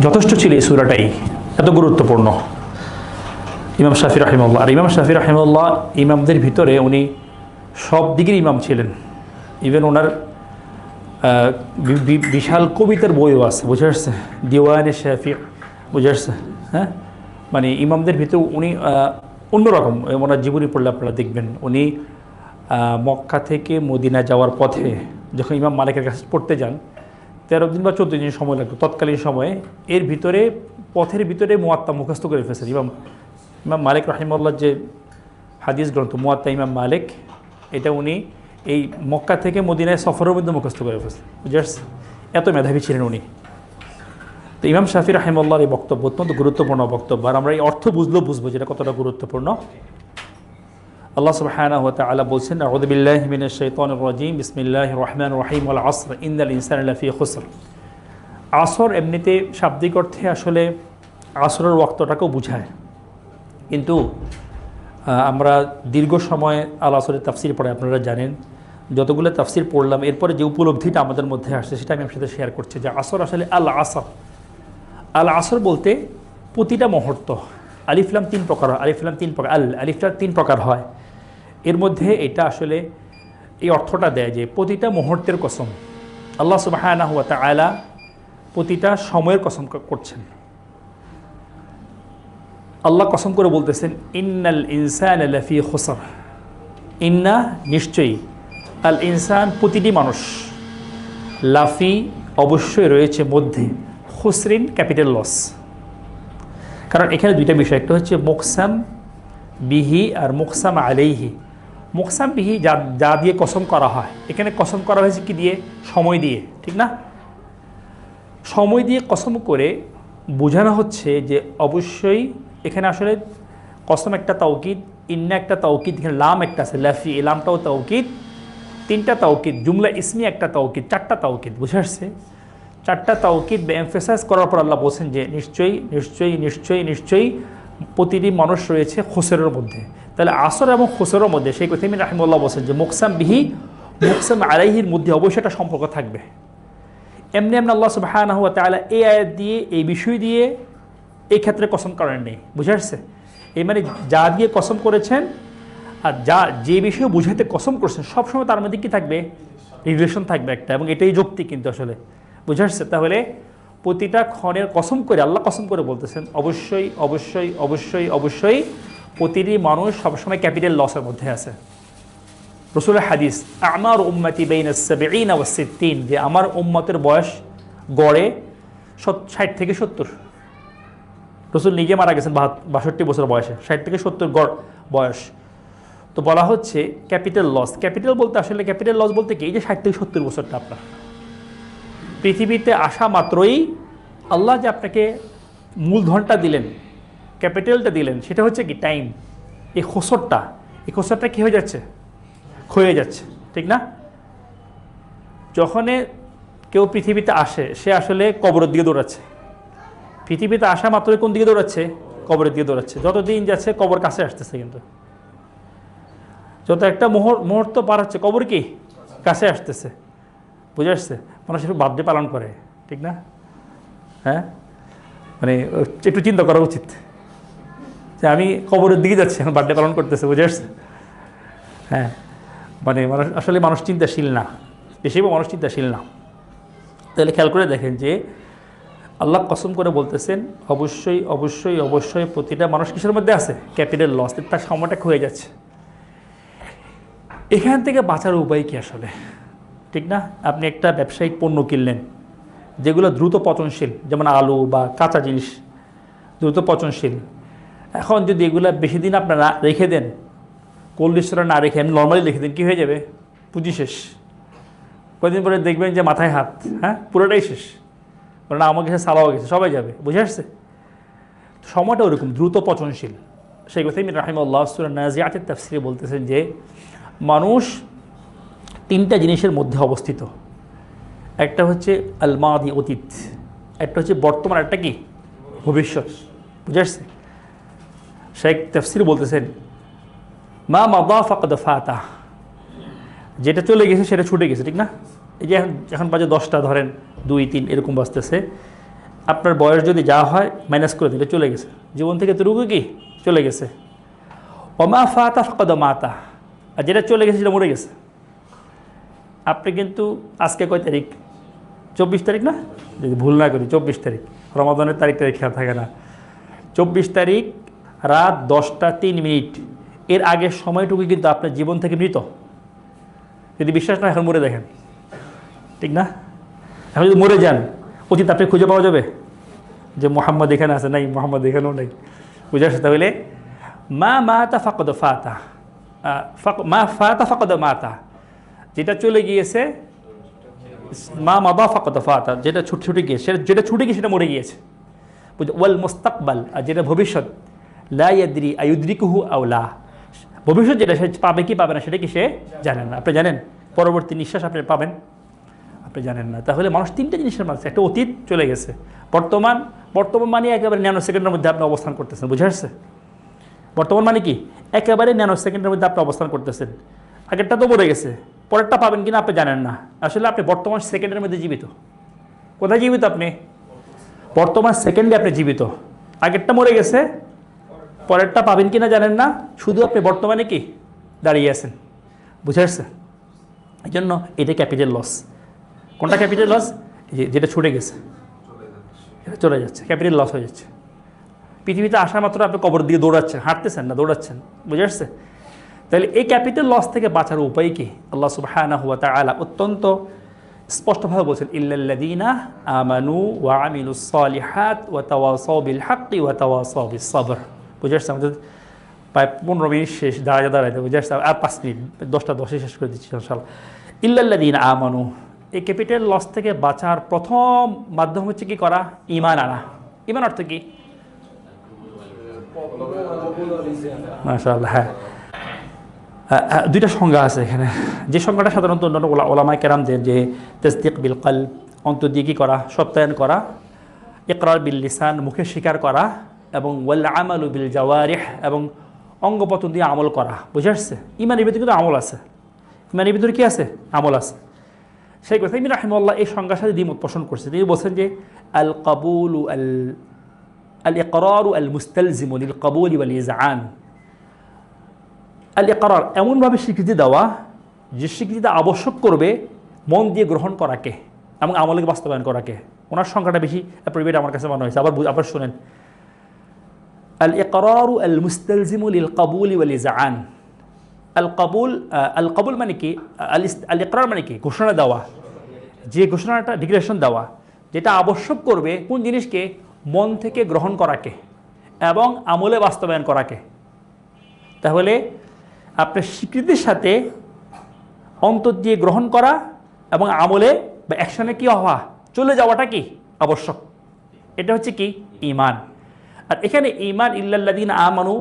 যথেষ্ট ছিল এই সূরাটাই, এত গুরুত্বপূর্ণ। ইমাম শাফি রাহিমাহুল্লাহ, আর ইমাম শাফি রাহিমাহুল্লাহ ইমামদের ভিতরে উনি সব দিকের ইমাম ছিলেন। ইভেন ওনার বিশাল কবিতার বইও আছে, বুঝে আসছে, দিওয়ানে শাফি, বুঝে আসছে। হ্যাঁ, মানে ইমামদের ভিতরে উনি অন্যরকম। ওনার জীবনী পড়লে আপনারা দেখবেন, উনি মক্কা থেকে মদিনা যাওয়ার পথে যখন ইমাম মালিকের কাছে পড়তে যান, 13 দিন বা 14 দিন সময় লাগতো তৎকালীন সময়ে। এর ভিতরে পথের ভিতরে মুয়াত্তা মুখস্থ করে ফেলছেন ইমাম মালিক রাহিমাহুল্লাহ। যে হাদিস গ্রন্থ মুয়াত্তা ইমাম মালিক, এটা উনি এই মক্কা থেকে মদিনায় সফরের মধ্যে মুখস্থ করে ফেলছেন, বুঝে আসছে, এত মেধাবী ছিলেন উনি। তো ইমাম শাফি রাহিমাহুল্লাহর এই বক্তব্য অত্যন্ত গুরুত্বপূর্ণ বক্তব্য। আর আমরা এই অর্থ বুঝবো যেটা কতটা গুরুত্বপূর্ণ। আল্লাহ সুবহানাহু ওয়া তাআলা বলছেন, আউযু বিল্লাহি মিনাশ শাইতানির রাজীম, বিসমিল্লাহির রহমানির রহিম, ওয়াল আসর ইন্নাল ইনসানা লাফি খুসর। আসর এমনিতে শাব্দিক অর্থে আসলে আসরের ওয়াক্তটাকেও বোঝায়, কিন্তু আমরা দীর্ঘ সময় আল আসরের তাফসির পড়ে, আপনারা জানেন যতগুলো তাফসির পড়লাম, এরপরে যে উপলব্ধিটা আমাদের মধ্যে আসছে সেটা আমি আপনার সাথে শেয়ার করছি। যে আসর আসলে আল আসর বলতে প্রতিটা মুহূর্ত। আলিফলাম 3 প্রকার হয়, আলিফলাম 3 প্রকার, আলিফটা 3 প্রকার হয়। এর মধ্যে এটা আসলে এই অর্থটা দেয় যে প্রতিটা মুহূর্তের কসম। আল্লাহ সুবহানাহু ওয়া তাআলা প্রতিটা সময়ের কসম করছেন। আল্লাহ কসম করে বলতেছেন, ইন্নাল ইনসানা লাফি খুসর, ইন্না নিশ্চয়ই, আল ইনসান প্রতিটি মানুষ, লাফি অবশ্যই রয়েছে মধ্যে, খুসরিন ক্যাপিটাল লস। কারণ এখানে দুইটা বিষয়, একটা হচ্ছে মুকসাম বিহি আর মুকসাম আলাইহি। মুকসাম বিহি যা দিয়ে কসম করা হয়, এখানে কসম করা হয়েছে কি দিয়ে? সময় দিয়ে, ঠিক না? সময় দিয়ে কসম করে বোঝানো হচ্ছে যে অবশ্যই এখানে আসলে কসম একটা তাওকিদ, ইন্না একটা তাওকিদ, এখানে লাম একটা আছে লাফি, এই লামটাও তাওকিদ, 3টা তাওকিদ, জুমলা ইসমি একটা তাওকিদ, 4টা তাওকিদ, বুঝে আসছে? 4টা তাওকিদ এমফেসাইজ করার পর আল্লাহ বলছেন যে নিশ্চয়ই নিশ্চয়ই নিশ্চয়ই নিশ্চয়ই প্রতিটি মানুষ রয়েছে খুসরের মধ্যে। তাহলে আসর এবং খুসরের মধ্যে সেই উসাইমিন রাহিমাহুল্লাহ বলছেন যে মুকসাম বিহি মুকসাম আলাইহির মধ্যে অবশ্যই একটা সম্পর্ক থাকবে। এমনি আল্লাহ সুবহানাহু ওয়া তাআলা এই আয়াত দিয়ে, এই বিষয় দিয়ে এই ক্ষেত্রে কসম করেন নেই, বুঝে আসছে? এই মানে যা দিয়ে কসম করেছেন আর যে বিষয়ে বুঝাইতে কসম করছেন সবসময় তার মধ্যে কী থাকবে? রিলেশন থাকবে একটা, এবং এটাই যুক্তি কিন্তু আসলে, বুঝে আসছে? তাহলে প্রতিটা ক্ষণের কসম করে আল্লাহ কসম করে বলতেছেন অবশ্যই অবশ্যই অবশ্যই অবশ্যই প্রতিটি মানুষ সবসময় ক্যাপিটাল লসের মধ্যে আছে। রাসূলের হাদিস, আমার উম্মতি বাইনা 70 ওয়া 60, যে আমার উম্মতের বয়স গড়ে 60 থেকে 70। রাসূল নিজে মারা গেছেন 62 বছর বয়সে, 60 থেকে 70 গড় বয়স। তো বলা হচ্ছে ক্যাপিটাল লস। ক্যাপিটাল বলতে আসলে ক্যাপিটাল লস বলতে কি? এই যে 60 থেকে 70 বছরটা আপনার পৃথিবীতে আসা মাত্রই আল্লাহ যে আপনাকে মূলধনটা দিলেন, ক্যাপিটালটা দিলেন, সেটা হচ্ছে কি? টাইম। এই খসরটা কী হয়ে যাচ্ছে? ক্ষয়ে যাচ্ছে, ঠিক না? যখন কেউ পৃথিবীতে আসে, সে আসলে কবরের দিকে দৌড়াচ্ছে। পৃথিবীতে আসা মাত্রই কোন দিকে দৌড়াচ্ছে? কবরের দিকে দৌড়াচ্ছে। যত দিন যাচ্ছে কবর কাছে আসতেছে, কিন্তু যত একটা মুহূর্ত পার হচ্ছে কবর কি কাছে আসতেছে, বুঝে আসছে? মানুষ একটু বার্থডে পালন করে, ঠিক না? হ্যাঁ, মানে একটু চিন্তা করা উচিত যে আমি কবরের দিকে যাচ্ছি, এখন বার্থডে পালন করতেছে, বুঝে আসছে? হ্যাঁ, মানে মানুষ চিন্তাশীল না, বেশিরভাগ মানুষ চিন্তাশীল না। তাহলে খেয়াল করে দেখেন যে আল্লাহ কসম করে বলতেছেন অবশ্যই অবশ্যই অবশ্যই প্রতিটা মানুষ কিসের মধ্যে আছে? ক্যাপিটাল লস, তার সময়টা ক্ষয়ে যাচ্ছে। এখান থেকে বাঁচার উপায় কি আসলে, ঠিক না? আপনি একটা ব্যবসায়িক পণ্য কিনলেন যেগুলো দ্রুত পচনশীল, যেমন আলু বা কাঁচা জিনিস দ্রুত পচনশীল। এখন যদি এগুলো বেশি দিন আপনারা রেখে দেন, কোল্ড স্টোরে না রেখে নর্মালি রেখে দেন, কী হয়ে যাবে? পুঁজি শেষ। কয়েকদিন পরে দেখবেন যে মাথায় হাত, হ্যাঁ, পুরোটাই শেষ। না আমার কাছে সালাও গেছে, সবাই যাবে, বুঝে আসছে? সময়টা ওরকম দ্রুত পচনশীল। শেখ উসাইমিন রাহিমাহুল্লাহ সূরা নাজিআতের তাফসীরে বলতেছেন যে মানুষ 3টা জিনিসের মধ্যে অবস্থিত। একটা হচ্ছে আল মাদি, অতীত, একটা হচ্ছে বর্তমান, একটা কি? ভবিষ্যৎ, বুঝে আসছে? শেখ তাফসীর বলতেছেন মা মাদা ফাকাদ ফাতা, যেটা চলে গেছে সেটা ছুটে গেছে, ঠিক না? এই যে এখন বাজে 10টা, ধরেন 2, 3 এরকম বাজতেছে, আপনার বয়স যদি যা হয় মাইনাস করে দিলে চলে গেছে, জীবন থেকে এতটুকু কি চলে গেছে। ওমা ফাতা ফাকাদ মাতা, আর যেটা চলে গেছে সেটা মরে গেছে। আপনি কিন্তু আজকে কয় তারিখ? 24 তারিখ না, যদি ভুল না করি 24 তারিখ, রমাদানের তারিখটা খেয়াল থাকে না। 24 তারিখ রাত 10টা 3 মিনিট, এর আগের সময়টুকু কিন্তু আপনার জীবন থেকে মৃত। যদি বিশ্বাস না এখন মরে দেখেন, ঠিক না? এখন যদি মরে যান, অতীত আপনি খুঁজে পাওয়া যাবে যে মোহাম্মদ এখানে আছে? নাই, মোহাম্মদ এখানেও নেই। বুঝে আসছে? তাহলে মা মাতা ফাকাদ ফাতা, মা ফাতা ফাকাদ মাতা, যেটা চলে গিয়েছে, মা মাদা ফাকাদ ফাতা, যেটা ছুটে গিয়েছে, যেটা ছুটে গিয়ে সেটা মরে গিয়েছে। ওয়াল মুস্তাকবাল, আর যেটা ভবিষ্যৎ, লা ইয়াদরি আয়ুদরিকুহু আও লা, ভবিষ্যৎ যেটা সে পাবে কি পাবে না সেটা কি সে জানেন না। আপনি জানেন পরবর্তী নিঃশ্বাস আপনি পাবেন? আপনি জানেন না। তাহলে মানুষ তিনটা জিনিসের মাঝে, একটা অতীত চলে গেছে, বর্তমান মানে একেবারে ন্যানো সেকেন্ডের মধ্যে আপনি অবস্থান করতেছেন। বুঝে আসছে? বর্তমান মানে কি? একেবারে ন্যানো সেকেন্ডের মধ্যে আপনি অবস্থান করতেছেন। আগেরটা তো মরে গেছে, পরেরটা পাবেন কিনা আপনি জানেন না। আসলে আপনি বর্তমান সেকেন্ডের মধ্যে জীবিত। কোথায় জীবিত আপনি? বর্তমান সেকেন্ডে আপনি জীবিত। আগেরটা মরে গেছে, পরেরটা পাবেন কিনা জানেন না, শুধু আপনি বর্তমানে কি দাঁড়িয়ে আছেন। বুঝে আসছে? এই জন্য এটা ক্যাপিটাল লস। কোনটা ক্যাপিটাল লস? যেটা ছুটে গেছে, এটা চলে যাচ্ছে, ক্যাপিটাল লস হয়ে যাচ্ছে। পৃথিবীতে আসা মাত্র আপনি কবর দিয়ে দৌড়াচ্ছেন, হাঁটতেছেন না, দৌড়াচ্ছেন। বুঝে আসছে? তাহলে এই ক্যাপিটাল লস থেকে বাঁচার উপায় কি? আল্লাহ সুবহানাহু ওয়া তাআলা অত্যন্ত স্পষ্টভাবে বলছেন, ইল্লাল্লাযীনা আমানু ওয়া আমিলুস সালিহাত ওয়া তাওয়াসাউ বিল হাক্কি ওয়া তাওয়াসাউ বিস সাবর। বুঝে আসছে? আমাদের প্রায় 15 মিনিট শেষ, দাঁড়াইতে। বুঝে আসছে? আর 5 মিনিট, 10টা 10 শেষ করে দিচ্ছি ইনশাআল্লাহ। ইল্লাল্লাযীনা আমানু, এই ক্যাপিটাল লস থেকে বাঁচার প্রথম মাধ্যম হচ্ছে কি করা? ঈমান আনা। ঈমান অর্থ কি? মাশাআল্লাহ। হ্যাঁ, দুইটা সংজ্ঞা আছে এখানে। যে সংজ্ঞাটা সাধারণত অন্যান্য ওলামায়ে কেরামদের, যে তাসদীক বিল কলব, অন্তর দিয়ে কী করা? সত্যায়ন করা। ইকরার বিল লিসান, মুখে স্বীকার করা। এবং ওয়াল আমালু বিল জাওয়ারিহ, এবং অঙ্গপতন দিয়ে আমল করা। বুঝে আসছে? ঈমানের ভিতরে কিন্তু আমল আছে। ঈমানের ভিতরে কী আছে? আমল আছে। শেখ উসাইমিন রাহিমাহুল্লাহ এই সংজ্ঞার সাথে দ্বিমত পোষণ করছে। তিনি বলছেন যে আল কাবুল আল ইকরার আল মুস্তালজিমু লিল কাবুল ওয়াল ইজআন। আল ইকরার এমনভাবে স্বীকৃতি দেওয়া যে স্বীকৃতিটা আবশ্যক করবে মন দিয়ে গ্রহণ করাকে এবং আমলকে বাস্তবায়ন করাকে। ওনার সংখ্যাটা বেশি অ্যাপ্রোপ্রিয়েট আমার কাছে মনে হয়েছে। আবার শুনেন, আল ইকরার আল মুস্তালজিমু লিল কাবুল ওয়াল ইজআন। আল কাবুল মানে কি? আল ইকরার মানে কি? ঘোষণা দেওয়া, যে ঘোষণাটা ডিক্লারেশন দেওয়া, যেটা আবশ্যক করবে কোন জিনিসকে? মন থেকে গ্রহণ করাকে এবং আমলে বাস্তবায়ন করাকে। তাহলে আপনার স্বীকৃতির সাথে অন্তর দিয়ে গ্রহণ করা এবং আমলে বা অ্যাকশনে কি হওয়া, চলে যাওয়াটা কি আবশ্যক। এটা হচ্ছে কি? ঈমান। আর এখানে ঈমান ইল্লাল্লাযীনা আমানু,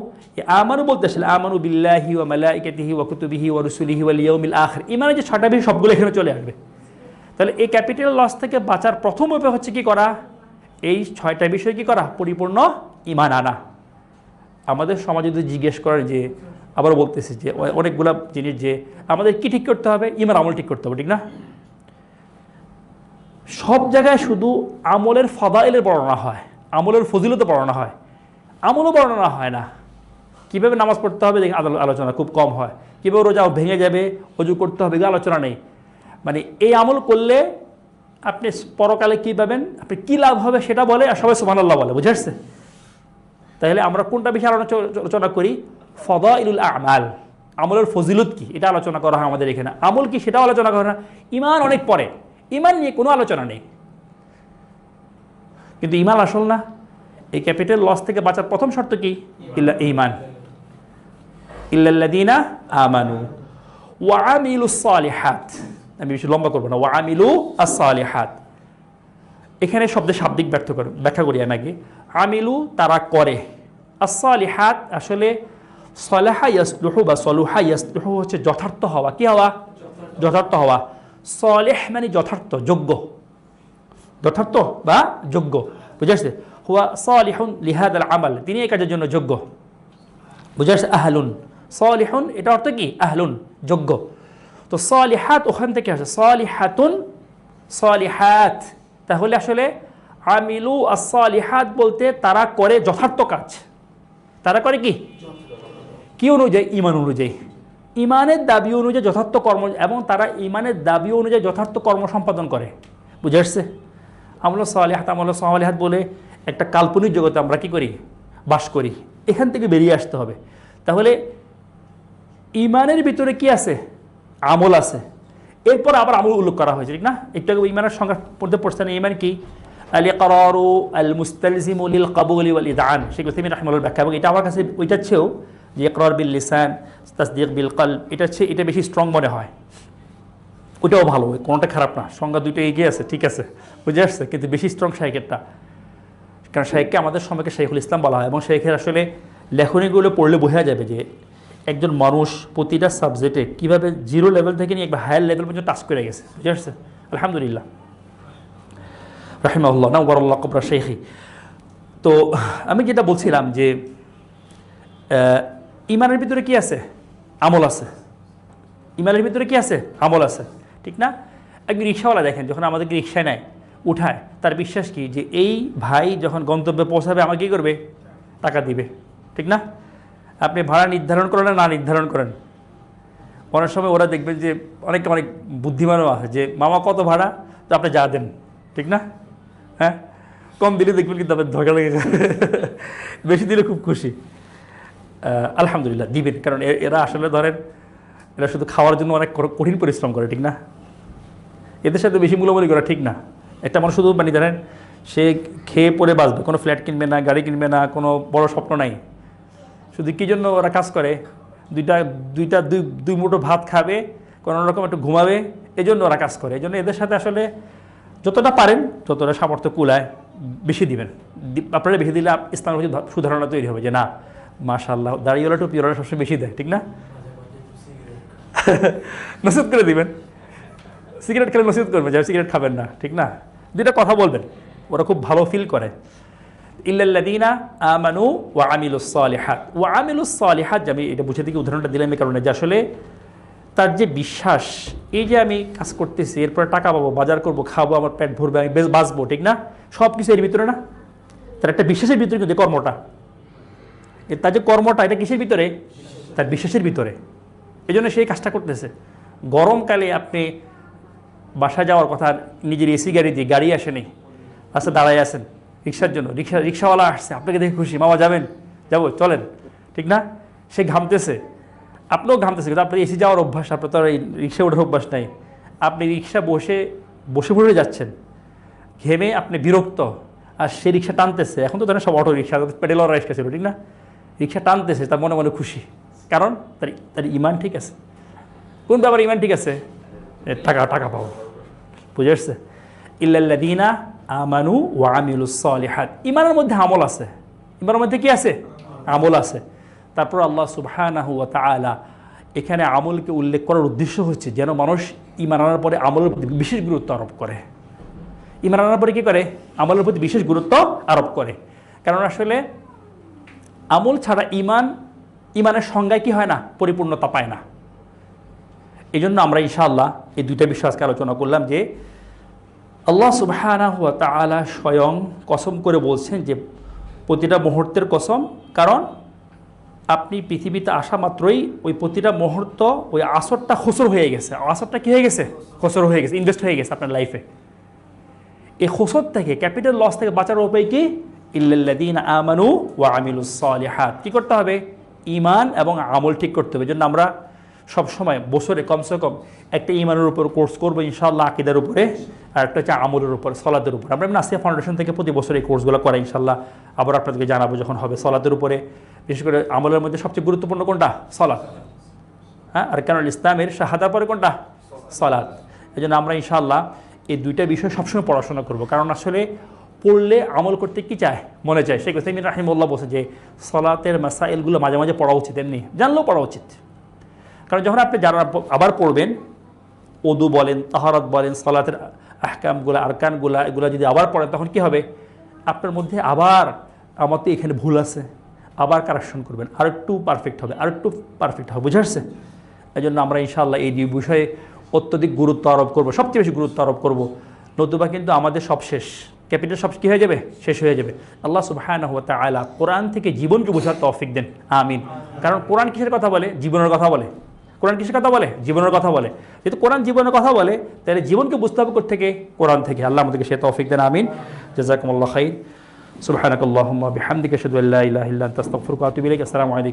আমানু বলতে আসলে আমানু বিল্লাহি ওয়া মালাইকাতিহি ওয়া কুতুবিহি ওয়া রুসুলিহি ওয়াল ইয়াউমিল আখির। ঈমানের যে 6টা বিষয় সবগুলো এখানে চলে আসবে। তাহলে এই ক্যাপিটাল লস থেকে বাঁচার প্রথম উপায় হচ্ছে কি করা? এই 6টা বিষয় কি করা? পরিপূর্ণ ঈমান আনা। আমাদের সমাজে যদি জিজ্ঞেস করার, যে আবার বলতেছি যে অনেকগুলা জিনিস, যে আমাদের কি ঠিক করতে হবে? ঈমান আমল ঠিক করতে হবে, ঠিক না? সব জায়গায় শুধু আমলের ফাদাইলের বর্ণনা হয়, আমলের ফজিলতে বর্ণনা হয়, আমলও বর্ণনা হয় না। কীভাবে নামাজ পড়তে হবে আলোচনা খুব কম হয়। কীভাবে রোজা ভেঙে যাবে, অজু করতে হবে, আলোচনা নেই। মানে এই আমল করলে আপনি পরকালে কী পাবেন, আপনি কী লাভ হবে সেটা বলে, আর সবাই সুবহানাল্লাহ বলে। বুঝে আসছে? তাহলে আমরা কোনটা বেশি আলোচনা করি? ফাদাইলুল আমাল, আমলের ফজিলত কি এটা আলোচনা করা হয় আমাদের এখানে। আমল কি সেটাও আলোচনা করা না। ঈমান অনেক পরে, ঈমান নিয়ে কোনো আলোচনা নেই। কিন্তু ঈমান আসল না। এই ক্যাপিটাল লস থেকে বাঁচার প্রথম শর্ত কি? ঈমান। ইল্লাল্লাযীনা আমানু ওয়া আমিলুস সালিহাত। আমি বেশি লম্বা করবো না। ওয়া আমিলু আস-সালিহাত, এখানে শব্দের শাব্দিক ব্যাখ্যা করি আমি আগে। আমিলু তারা করে, আস-সালিহাত আসলে সলাহা ইয়াসলুহু বা সলুহা ইয়াসলুহু হচ্ছে যথার্থ হওয়া। কি হওয়া? যথার্থ হওয়া। সলিহ মানে যথার্থ, যোগ্য, যথার্থ বা যোগ্য। বুঝে আসছে? হুয়া সালিহুন লিহাদাল আমাল, তিনি এই কাজের জন্য যোগ্য। বুঝে আসছে? আহলুন, সালিহুন এটা অর্থ কি? আহলুন, যোগ্য। তো সালিহাত ওখান থেকে আসে, সালিহাতুন, সালিহাত। তাহলে আসলে আমিলু আস-সালিহাত বলতে তারা করে যথার্থ কাজ। তারা করে কি অনুযায়ী? ঈমান অনুযায়ী, ঈমানের দাবি অনুযায়ী যথার্থ কর্ম, এবং তারা ঈমানের দাবি অনুযায়ী যথার্থ কর্ম সম্পাদন করে। বুঝে আসছে? আমলুস সালিহাত বলে একটা কাল্পনিক জগতে আমরা কি করি? বাস করি। এখান থেকে বেরিয়ে আসতে হবে। তাহলে ঈমানের ভিতরে কি আছে? আমল আছে। এরপর আবার আমল উল্লেখ করা হয়েছে, ঠিক না? একটু আগে ঈমানের সংজ্ঞা পড়তে পড়ছেন। ঈমান কি? আল ইকরারু আল মুস্তালজিমু লিল কাবুলি ওয়াল ইদআন। শেখ উসাইমিন রাহিমাহুল্লাহ ব্যাখ্যা, এবং এটা আমার কাছে ওইটার চেয়েও, যে ইকরার বিল লিসান তাসদীক বিল কলব, এটা বেশি স্ট্রং মনে হয়। ওইটাও ভালো, কোনোটা খারাপ না, সংজ্ঞা দুইটা এগিয়ে আছে, ঠিক আছে, বুঝে আসছে। কিন্তু বেশি স্ট্রং শাইখেরটা, কারণ শাইখকে আমাদের সময়কে শাইখুল ইসলাম বলা হয়, এবং শাইখের আসলে লেখনীগুলো পড়লে বোঝা যাবে যে একজন মানুষ প্রতিটা সাবজেক্টে কীভাবে জিরো লেভেল থেকে নিয়ে একবার হায়ার লেভেল পর্যন্ত টাচ করে গেছে। বুঝে আসছে? আলহামদুলিল্লাহ, রাহিমাহুল্লাহ নাওয়ারাল্লাহ কবরা শাইখি। তো আমি যেটা বলছিলাম যে ঈমানের ভিতরে কি আছে? আমল আছে। ঈমানের ভিতরে কি আছে? আমল আছে, ঠিক না? একজন রিক্সাওয়ালা দেখেন, যখন আমাদেরকে রিক্সায় নেয়, উঠায়, তার বিশ্বাস কি যে এই ভাই যখন গন্তব্যে পৌঁছাবে আমাকে কী করবে? টাকা দিবে, ঠিক না? আপনি ভাড়া নির্ধারণ করেন না নির্ধারণ করেন, অনেক সময় ওরা দেখবেন যে অনেক বুদ্ধিমানও আছে যে মামা কত ভাড়া, তো আপনি যা দেন, ঠিক না? হ্যাঁ, কম দিলে দেখবেন কিন্তু আপনার ধোঁকা লেগে যাবে, বেশি দিলে খুব খুশি। আলহামদুলিল্লাহ দিবেন, কারণ এরা আসলে ধরেন এরা শুধু খাওয়ার জন্য অনেক কঠিন পরিশ্রম করে, ঠিক না? এদের সাথে বেশি মূল্যবলি করা ঠিক না। একটা মানুষ শুধু জানেন সে খেয়ে পরে বাঁচবে, কোনো ফ্ল্যাট কিনবে না, গাড়ি কিনবে না, কোনো বড় স্বপ্ন নাই। শুধু কী জন্য ওরা কাজ করে? দুই মুঠো ভাত খাবে, কোনো রকম একটু ঘুমাবে, এই জন্য ওরা কাজ করে। এই জন্য এদের সাথে আসলে যতটা পারেন, যতটা সামর্থ্য কুলায় বেশি দিবেন। আপনারা বেশি দিলে ইসলামের প্রতি সুধারণা তৈরি হবে যে না মাশাআল্লাহ দাঁড়িয়েওয়ালা টুপিওয়ালা সবসময় বেশি দেয়, ঠিক না? নসিহত করে দিবেন, সিগারেট খেলে নসিহত করবেন যারা সিগারেট খাবেন না, ঠিক না? দুইটা কথা বলবেন, ওরা খুব ভালো ফিল করে। ইল্লাল্লাযীনা আমানু ওয়া আমিলুস সালিহাত। ওয়া আমিলুস সালিহাত, আমি এটা বুঝে থেকে উদাহরণটা দিলাম এই কারণে যে আসলে তার যে বিশ্বাস, এই যে আমি কাজ করতেছি, এরপরে টাকা পাবো, বাজার করব, খাবো, আমার পেট ভরবে, আমি বেশ বাঁচবো, ঠিক না? সব কিছু এর ভিতরে না, তার একটা বিশ্বাসের ভিতরে কিন্তু কর্মটা, তার যে কর্মটা, এটা কিসের ভিতরে? তার বিশ্বাসের ভিতরে। এই জন্য সেই কাজটা করতেছে। গরমকালে আপনি বাসা যাওয়ার কথা, নিজের এসি গাড়ি দিয়ে, গাড়ি আসেনি, রাস্তা দাঁড়ায় আছেন রিক্সার জন্য, রিক্সাওয়ালা আসছে, আপনাকে দেখে খুশি, মামা যাবেন? যাবো, চলেন, ঠিক না? সে ঘামতেছে, আপনিও ঘামতেছে, কিন্তু আপনার এসি যাওয়ার অভ্যাস, আপনার তো আর এই রিক্সা ওঠার অভ্যাস নাই। আপনি রিক্সা বসে বসে যাচ্ছেন, ঘেমে আপনি বিরক্ত, আর সে রিক্সা টানতেছে। এখন তো ধরেন সব অটো রিক্সা, পেডেলওয়ালা রিক্সা ছিল, ঠিক না? রিক্সা টানতেছে, তার মনে মনে খুশি, কারণ তার ইমান ঠিক আছে। কোন ব্যাপার ইমান ঠিক আছে? টাকা পাবো। বুঝে আসছে? ইল্লাল্লাযীনা আমানু ওয়া আমিলুস সালিহাত। ইমানের মধ্যে আমল আছে। ইমানের মধ্যে কি আছে? আমল আছে। তারপর আল্লাহ সুবহানাহু ওয়া তাআলা এখানে আমলকে উল্লেখ করার উদ্দেশ্য হচ্ছে যেন মানুষ ইমান আনার পরে আমলের প্রতি বিশেষ গুরুত্ব আরোপ করে। ইমান আনার পরে কী করে? আমলের প্রতি বিশেষ গুরুত্ব আরোপ করে। কারণ আসলে আমল ছাড়া ইমানের সংজ্ঞায় কি হয় না? পরিপূর্ণতা পায় না। এই জন্য আমরা ইনশাআল্লাহ এই দুইটা বিষয় আজকে আলোচনা করলাম যে আল্লাহ সুবহানাহু ওয়া তাআলা স্বয়ং কসম করে বলছেন যে প্রতিটা মুহূর্তের কসম, কারণ আপনি পৃথিবীতে আসা মাত্রই ওই প্রতিটা মুহূর্ত, ওই আসরটা খসর হয়ে গেছে। আসরটা কী হয়ে গেছে? খসর হয়ে গেছে, ইনভেস্ট হয়ে গেছে আপনার লাইফে। এই খসর থেকে, ক্যাপিটাল লস থেকে বাঁচার উপায় কি? ইল্লাল্লাযীনা আমানু ওয়া আমিলুস সালিহাত। কী করতে হবে? ঈমান এবং আমল ঠিক করতে হবে। এই জন্য আমরা সবসময় বছরে কমসে কম একটা ঈমানের উপর কোর্স করবো ইনশাআল্লাহ, আকীদার উপরে, আর একটা হচ্ছে আমলের উপর, সলাতের উপর। আমরা নাসিয়া ফাউন্ডেশন থেকে প্রতি বছর এই কোর্সগুলো করাই ইনশাআল্লাহ। আবার আপনাদেরকে জানাবো যখন হবে। সলাতের উপরে, বিশেষ করে আমলের মধ্যে সবচেয়ে গুরুত্বপূর্ণ কোনটা? সলাত। হ্যাঁ, আর কারণ ইসলামের শাহাদার পরে কোনটা? সলাত। এই জন্য আমরা ইনশাআল্লাহ এই দুইটা বিষয় সবসময় পড়াশোনা করব। কারণ আসলে পড়লে আমল করতে কি চায়? মনে চায়। শেখ উসাইমিন রাহিমাহুল্লাহ বলছে যে সলাতের মাসাইলগুলো মাঝে মাঝে পড়া উচিত, এমনি জানলেও পড়া উচিত। কারণ যখন আপনি যারা আবার পড়বেন, ওদু বলেন, তাহারাত বলেন, সলাতের আহকামগুলো, আরকানগুলো, এগুলো যদি আবার পড়েন, তখন কি হবে? আপনার মধ্যে আবার আমার তো এখানে ভুল আছে, আবার কারেকশন করবেন, আর একটু পারফেক্ট হবে, আর একটু পারফেক্ট হবে। বুঝে আসছে? এই জন্য আমরা ইনশাআল্লাহ এই দুই বিষয়ে অত্যধিক গুরুত্ব আরোপ করবো, সবচেয়ে বেশি গুরুত্ব আরোপ করবো। নতুবা কিন্তু আমাদের সব শেষ। ক্যাপিটাল সব কী হয়ে যাবে, শেষ হয়ে যাবে। আল্লাহ সুবহানাহু ওয়া তাআলা কোরআন থেকে জীবনকে বোঝার তৌফিক দেন, আমিন। কারণ কোরআন কিসের কথা বলে? জীবনের কথা বলে। কোরআন কিসের কথা বলে? জীবনের কথা বলে। যেহেতু কোরআন জীবনের কথা বলে, তাহলে জীবনকে বুঝতে হবে কোত্থেকে? কোরআন থেকে। আল্লাহ আমাদেরকে সে তৌফিক দেন, আমিন। জাযাকুমুল্লাহু খাইর। সুবহানাকাল্লাহুম্মা বিহামদিকা আশহাদু আল্লা ইলাহা ইল্লা আনতা আস্তাগফিরুকা ওয়া আতুবু ইলাইক। আসসালামু আলাইকুম।